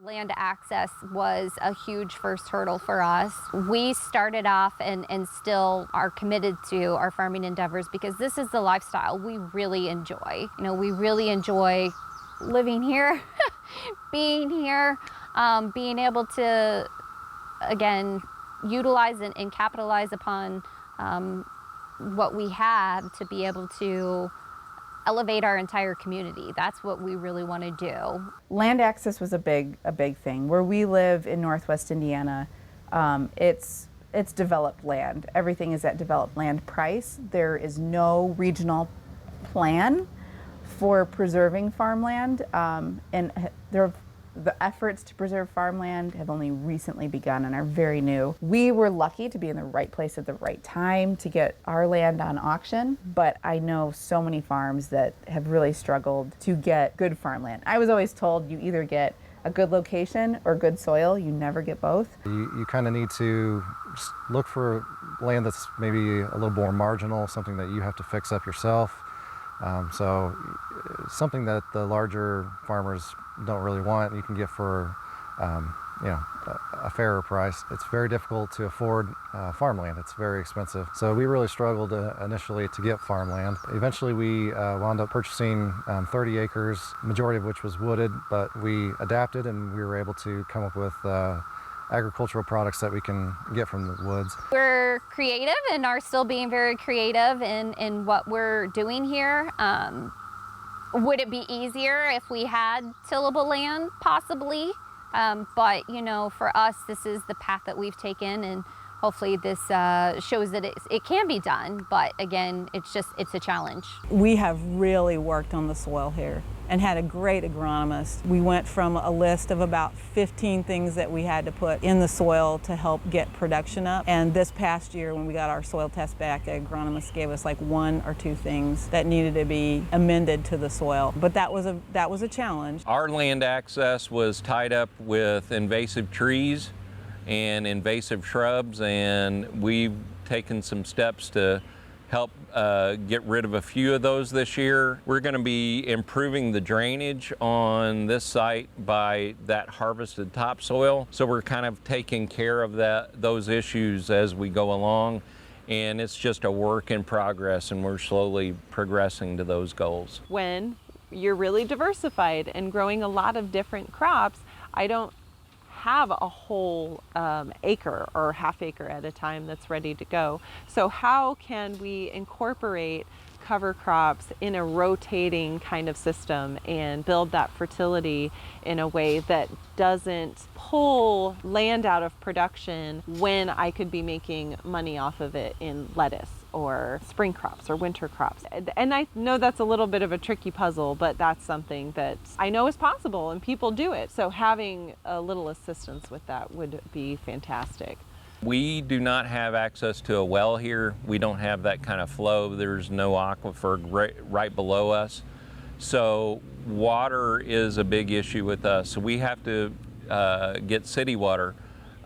Land access was a huge first hurdle for us. We started off and still are committed to our farming endeavors because this is the lifestyle we really enjoy. You know, we really enjoy living here, being here, being able to, again, utilize and capitalize upon what we have to be able to elevate our entire community. That's what we really want to do. Land access was a big thing. Where we live in Northwest Indiana, it's developed land. Everything is at developed land price. There is no regional plan for preserving farmland, and the efforts to preserve farmland have only recently begun and are very new. We were lucky to be in the right place at the right time to get our land on auction, but I know so many farms that have really struggled to get good farmland. I was always told you either get a good location or good soil, you never get both. You kind of need to look for land that's maybe a little more marginal, something that you have to fix up yourself. So something that the larger farmers don't really want, you can get for a fairer price. It's very difficult to afford farmland. It's very expensive. So we really struggled initially to get farmland. Eventually we wound up purchasing 30 acres, majority of which was wooded, but we adapted and we were able to come up with agricultural products that we can get from the woods. We're creative and are still being very creative in what we're doing here. Would it be easier if we had tillable land? Possibly. But, you know, for us, this is the path that we've taken, and hopefully this shows that it can be done. But again, it's a challenge. We have really worked on the soil here and had a great agronomist. We went from a list of about 15 things that we had to put in the soil to help get production up. And this past year, when we got our soil test back, the agronomist gave us like 1 or 2 things that needed to be amended to the soil. But that was a challenge. Our land access was tied up with invasive trees and invasive shrubs, and we've taken some steps to help get rid of a few of those this year. We're going to be improving the drainage on this site by that harvested topsoil. So we're kind of taking care of those issues as we go along. And it's just a work in progress, and we're slowly progressing to those goals. When you're really diversified and growing a lot of different crops, I don't have a whole acre or half acre at a time that's ready to go. So how can we incorporate cover crops in a rotating kind of system and build that fertility in a way that doesn't pull land out of production when I could be making money off of it in lettuce or spring crops or winter crops? And I know that's a little bit of a tricky puzzle, but that's something that I know is possible and people do it. So having a little assistance with that would be fantastic. We do not have access to a well here. We don't have that kind of flow. There's no aquifer right below us. So water is a big issue with us. So we have to get city water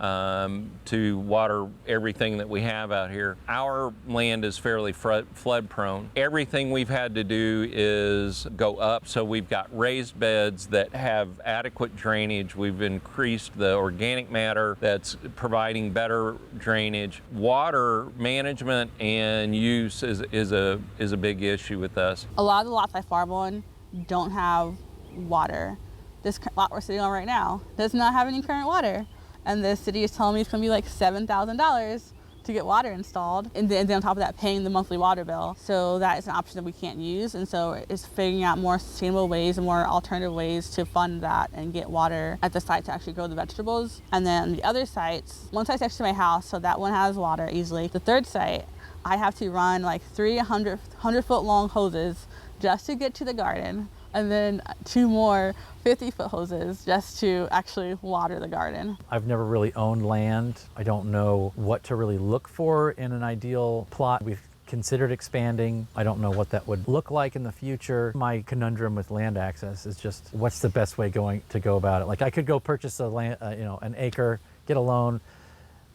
to water everything that we have out here. Our land is fairly flood prone. Everything we've had to do is go up, so we've got raised beds that have adequate drainage. We've increased the organic matter that's providing better drainage. Water management and use is a big issue with us. A lot of the lots I farm on don't have water. This lot we're sitting on right now does not have any current water. And the city is telling me it's going to be like $7,000 to get water installed. And then on top of that, paying the monthly water bill. So that is an option that we can't use. And so it's figuring out more sustainable ways and more alternative ways to fund that and get water at the site to actually grow the vegetables. And then the other sites, one site's next to my house, so that one has water easily. The third site, I have to run like 100-foot long hoses just to get to the garden. And then 2 more 50-foot hoses just to actually water the garden. I've never really owned land. I don't know what to really look for in an ideal plot. We've considered expanding. I don't know what that would look like in the future. My conundrum with land access is just what's the best way to go about it. Like I could go purchase a land, an acre, get a loan,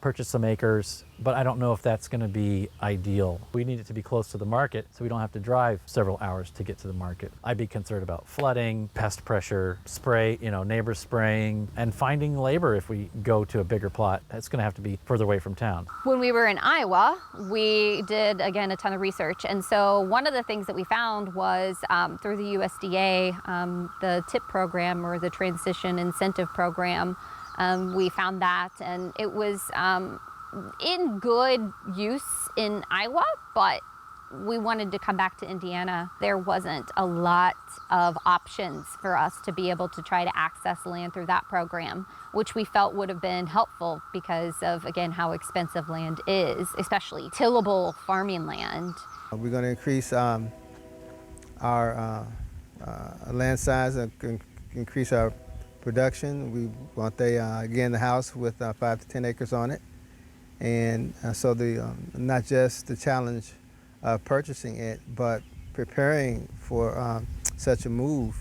purchase some acres, but I don't know if that's going to be ideal. We need it to be close to the market so we don't have to drive several hours to get to the market. I'd be concerned about flooding, pest pressure, spray, neighbors spraying, and finding labor if we go to a bigger plot. It's going to have to be further away from town. When we were in Iowa, we did, again, a ton of research. And so one of the things that we found was through the USDA, the TIP program, or the Transition Incentive Program, we found that, and it was in good use in Iowa, but we wanted to come back to Indiana. There wasn't a lot of options for us to be able to try to access land through that program, which we felt would have been helpful because of, again, how expensive land is, especially tillable farming land. We're going to increase our land size and increase our production. We want the house with 5 to 10 acres on it. And so not just the challenge of purchasing it, but preparing for such a move.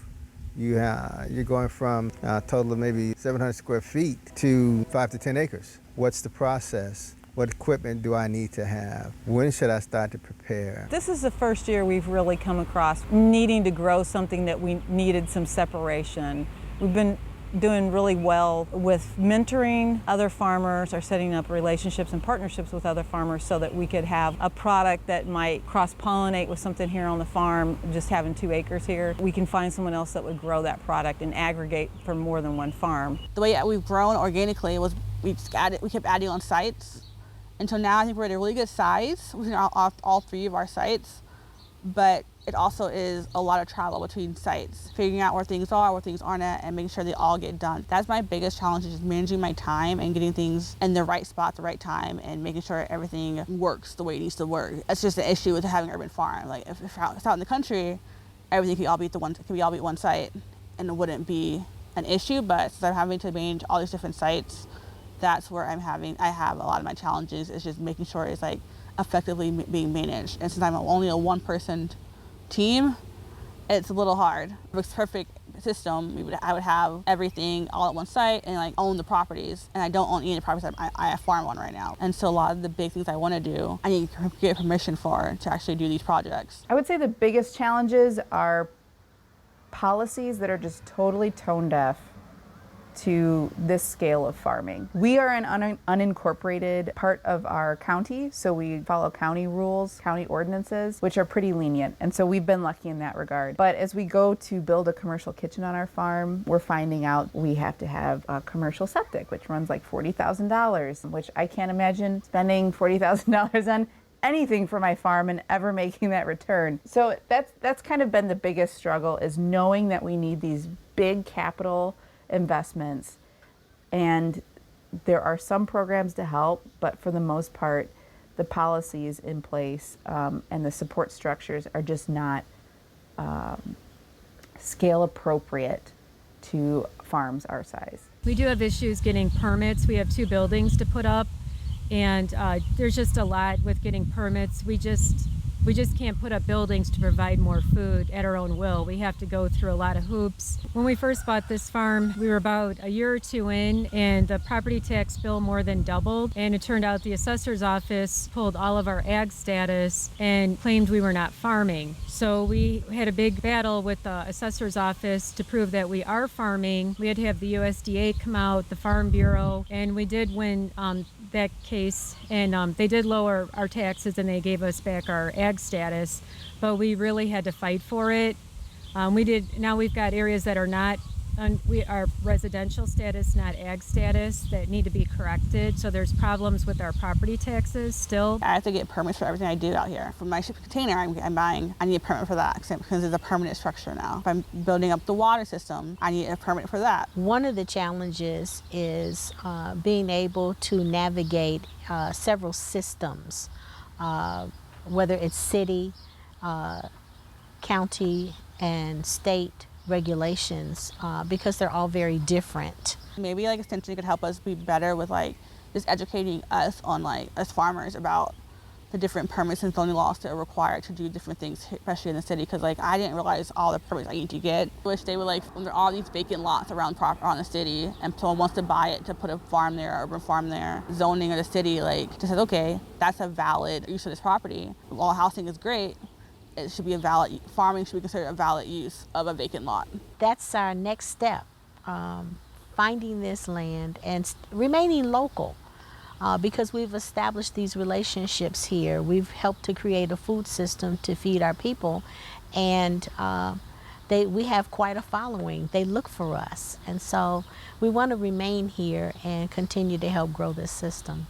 You're going from a total of maybe 700 square feet to 5 to 10 acres. What's the process? What equipment do I need to have? When should I start to prepare? This is the first year we've really come across needing to grow something that we needed some separation. We've been doing really well with mentoring other farmers or setting up relationships and partnerships with other farmers so that we could have a product that might cross-pollinate with something here on the farm, just having 2 acres here. We can find someone else that would grow that product and aggregate from more than one farm. The way we've grown organically was we kept adding on sites. And so now I think we're at a really good size within all 3 of our sites. But it also is a lot of travel between sites, figuring out where things are, where things aren't at, and making sure they all get done. That's my biggest challenge, is just managing my time and getting things in the right spot at the right time and making sure everything works the way it needs to work. That's just an issue with having an urban farm. Like if it's out in the country, everything could all be at one site, and it wouldn't be an issue. But since I'm having to manage all these different sites, that's where I have a lot of my challenges, is just making sure it's like effectively being managed. And since I'm only a one-person team, it's a little hard. If it's a perfect system, I would have everything all at one site and like own the properties. And I don't own any of the properties. I farm on right now. And so a lot of the big things I want to do, I need to get permission for to actually do these projects. I would say the biggest challenges are policies that are just totally tone deaf to this scale of farming. We are an unincorporated part of our county, so we follow county rules, county ordinances, which are pretty lenient. And so we've been lucky in that regard. But as we go to build a commercial kitchen on our farm, we're finding out we have to have a commercial septic, which runs like $40,000, which I can't imagine spending $40,000 on anything for my farm and ever making that return. So that's kind of been the biggest struggle, is knowing that we need these big capital investments, and there are some programs to help, but for the most part the policies in place and the support structures are just not scale appropriate to farms our size. We do have issues getting permits. We have 2 buildings to put up, and there's just a lot with getting permits. We just can't put up buildings to provide more food at our own will. We have to go through a lot of hoops. When we first bought this farm, we were about a year or 2 in, and the property tax bill more than doubled. And it turned out the assessor's office pulled all of our ag status and claimed we were not farming. So we had a big battle with the assessor's office to prove that we are farming. We had to have the USDA come out, the Farm Bureau, and we did win that case, and they did lower our taxes and they gave us back our ag status, but we really had to fight for it. Now we've got areas that are not, we are residential status, not ag status, that need to be corrected. So there's problems with our property taxes still. I have to get permits for everything I do out here. For my shipping container I'm buying, I need a permit for that because it's a permanent structure now. If I'm building up the water system, I need a permit for that. One of the challenges is being able to navigate several systems, whether it's city, county, and state regulations, because they're all very different. Maybe like extension could help us be better with like just educating us on like as farmers about the different permits and zoning laws that are required to do different things, especially in the city, because like I didn't realize all the permits I need to get. I wish they would like, when there are all these vacant lots around the city and someone wants to buy it to put a farm there, urban farm there, zoning of the city like just says, okay, that's a valid use of this property. While housing is great, it should be farming should be considered a valid use of a vacant lot. That's our next step, finding this land and remaining local. Because we've established these relationships here, we've helped to create a food system to feed our people, and we have quite a following. They look for us, and so we want to remain here and continue to help grow this system.